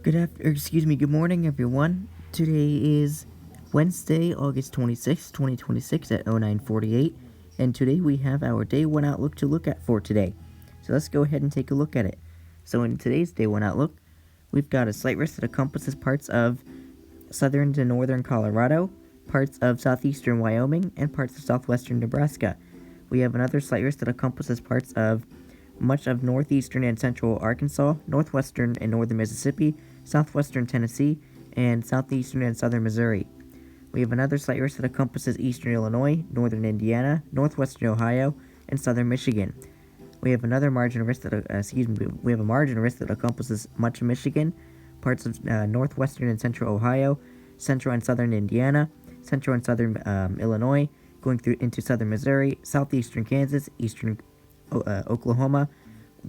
Good morning, everyone. Today is Wednesday, August 26th, 2026 at 09:48, and today we have our Day 1 Outlook to look at for today. So let's go ahead and take a look at it. So in today's Day 1 Outlook, we've got a slight risk that encompasses parts of southern to northern Colorado, parts of southeastern Wyoming, and parts of southwestern Nebraska. We have another slight risk that encompasses parts of much of northeastern and central Arkansas, northwestern and northern Mississippi, southwestern Tennessee, and southeastern and southern Missouri. We have another slight risk that encompasses eastern Illinois, northern Indiana, northwestern Ohio, and southern Michigan. We have another margin of risk that we have a margin of risk that encompasses much of Michigan, parts of northwestern and central Ohio, central and southern Indiana, central and southern Illinois, going through into southern Missouri, southeastern Kansas, eastern Oklahoma,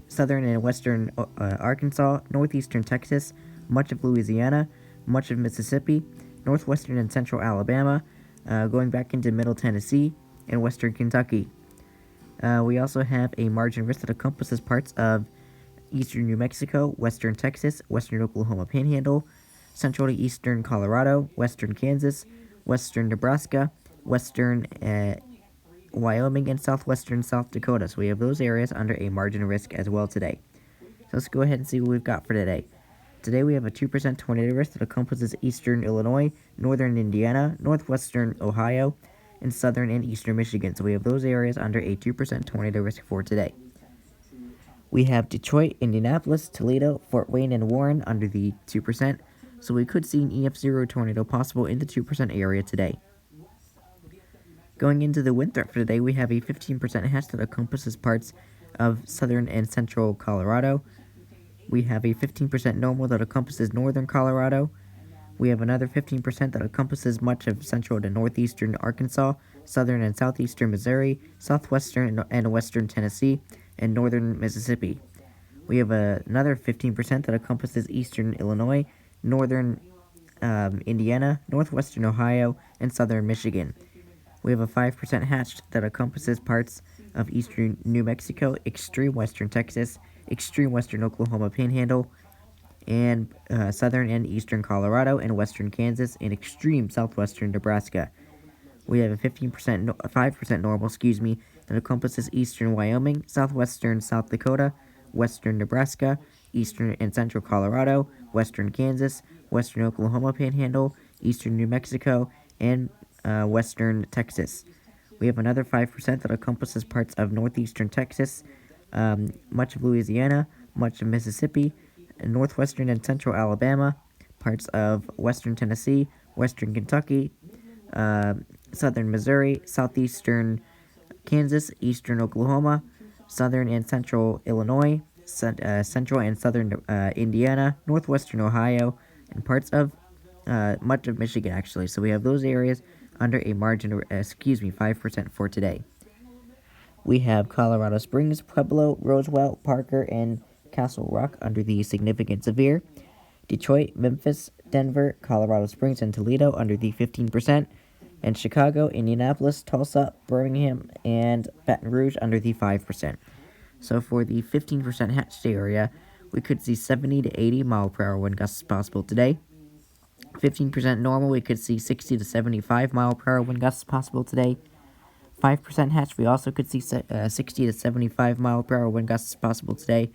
southern and western Arkansas, northeastern Texas, much of Louisiana, much of Mississippi, northwestern and central Alabama, going back into middle Tennessee, and western Kentucky. We also have a margin risk that encompasses parts of eastern New Mexico, western Texas, western Oklahoma Panhandle, central to eastern Colorado, western Kansas, western Nebraska, western Wyoming, and southwestern South Dakota. So we have those areas under a margin of risk as well today. So let's go ahead and see what we've got for today. Today we have a 2% tornado risk that encompasses eastern Illinois, northern Indiana, northwestern Ohio, and southern and eastern Michigan. So we have those areas under a 2% tornado risk for today. We have Detroit, Indianapolis, Toledo, Fort Wayne, and Warren under the 2%. So we could see an EF0 tornado possible in the 2% area today. Going into the wind threat for today, we have a 15% hatch that encompasses parts of southern and central Colorado. We have a 15% normal that encompasses northern Colorado. We have another 15% that encompasses much of central to northeastern Arkansas, southern and southeastern Missouri, southwestern and western Tennessee, and northern Mississippi. We have another 15% that encompasses eastern Illinois, northern Indiana, northwestern Ohio, and southern Michigan. We have a 5% hatched that encompasses parts of eastern New Mexico, extreme western Texas, extreme western Oklahoma Panhandle, and southern and eastern Colorado, and western Kansas, and extreme southwestern Nebraska. We have a 5% normal, that encompasses eastern Wyoming, southwestern South Dakota, western Nebraska, eastern and central Colorado, western Kansas, western Oklahoma Panhandle, eastern New Mexico, and western Texas. We have another 5% that encompasses parts of northeastern Texas, much of Louisiana, much of Mississippi, northwestern and central Alabama, parts of western Tennessee, western Kentucky, southern Missouri, southeastern Kansas, eastern Oklahoma, southern and central Illinois, central and southern Indiana, northwestern Ohio, and parts of much of Michigan, actually. So we have those areas under a margin of 5% for today. We have Colorado Springs, Pueblo, Roswell, Parker, and Castle Rock under the significant severe. Detroit, Memphis, Denver, Colorado Springs, and Toledo under the 15%. And Chicago, Indianapolis, Tulsa, Birmingham, and Baton Rouge under the 5%. So for the 15% hatched area, we could see 70 to 80 mile per hour wind gusts possible today. 15% normal, we could see 60 to 75 mile per hour wind gusts possible today. 5% hatch, we also could see 60 to 75 mile per hour wind gusts possible today.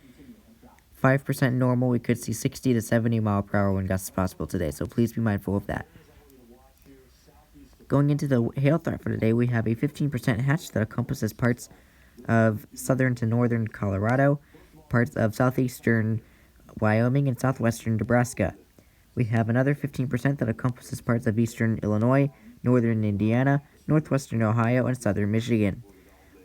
5% normal, we could see 60 to 70 mile per hour wind gusts possible today, so please be mindful of that. Going into the hail threat for today, we have a 15% hatch that encompasses parts of southern to northern Colorado, parts of southeastern Wyoming, and southwestern Nebraska. We have another 15% that encompasses parts of eastern Illinois, northern Indiana, northwestern Ohio, and southern Michigan.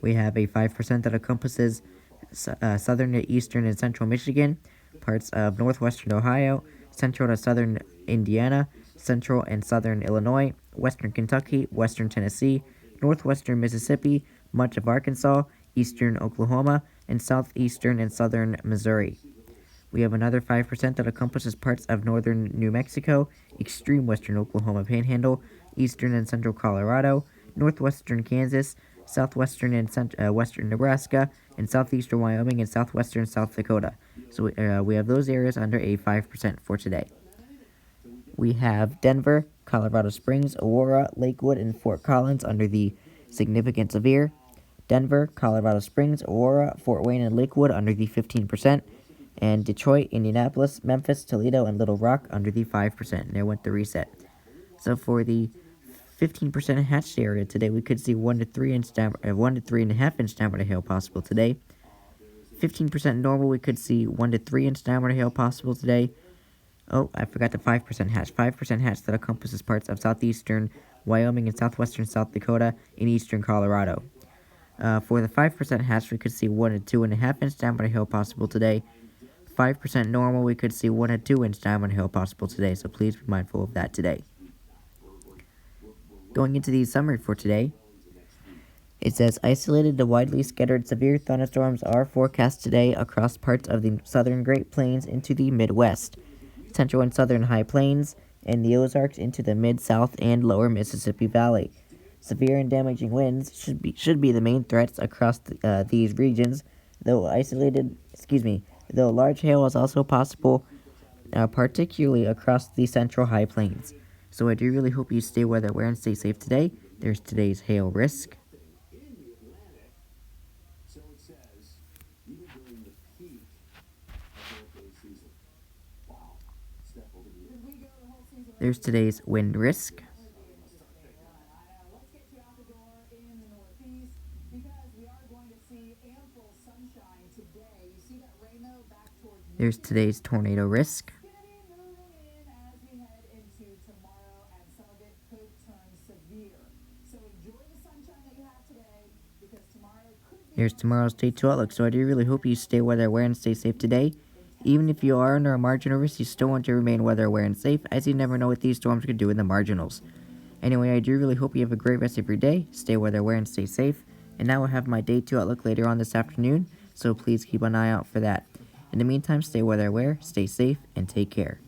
We have a 5% that encompasses southern to eastern and central Michigan, parts of northwestern Ohio, central to southern Indiana, central and southern Illinois, western Kentucky, western Tennessee, northwestern Mississippi, much of Arkansas, eastern Oklahoma, and southeastern and southern Missouri. We have another 5% that encompasses parts of northern New Mexico, extreme western Oklahoma Panhandle, eastern and central Colorado, northwestern Kansas, southwestern and western Nebraska, in southeastern Wyoming and southwestern South Dakota. So we have those areas under a 5% for today. We have Denver, Colorado Springs, Aurora, Lakewood, and Fort Collins under the significant severe. Denver, Colorado Springs, Aurora, Fort Wayne, and Lakewood under the 15%. And Detroit, Indianapolis, Memphis, Toledo, and Little Rock under the 5%. There went the reset. So for the 15% hatched area today, we could see 1 to 3.5 inch diameter hail possible today. 15% normal, we could see 1 to 3 inch diameter hail possible today. Oh, I forgot the 5% hatch. 5% hatch that encompasses parts of southeastern Wyoming and southwestern South Dakota and eastern Colorado. For the 5% hatch, we could see 1 to 2.5 inch diameter hail possible today. 5% normal, we could see 1 to 2 inch diameter hail possible today, so please be mindful of that today. Going into the summary for today, it says isolated to widely scattered severe thunderstorms are forecast today across parts of the southern Great Plains into the Midwest, central and southern high plains, and the Ozarks into the mid-south and lower Mississippi Valley. Severe and damaging winds should be the main threats across these regions, though large hail is also possible, particularly across the central high plains. So I do really hope you stay weather aware and stay safe today. There's today's hail risk. There's today's wind risk. There's today's tornado risk. Here's tomorrow's Day 2 outlook, so I do really hope you stay weather aware and stay safe today. Even if you are under a marginal risk, you still want to remain weather aware and safe, as you never know what these storms could do in the marginals. Anyway, I do really hope you have a great rest of your day, stay weather aware and stay safe, and now I'll have my Day 2 outlook later on this afternoon, so please keep an eye out for that. In the meantime, stay weather aware, stay safe, and take care.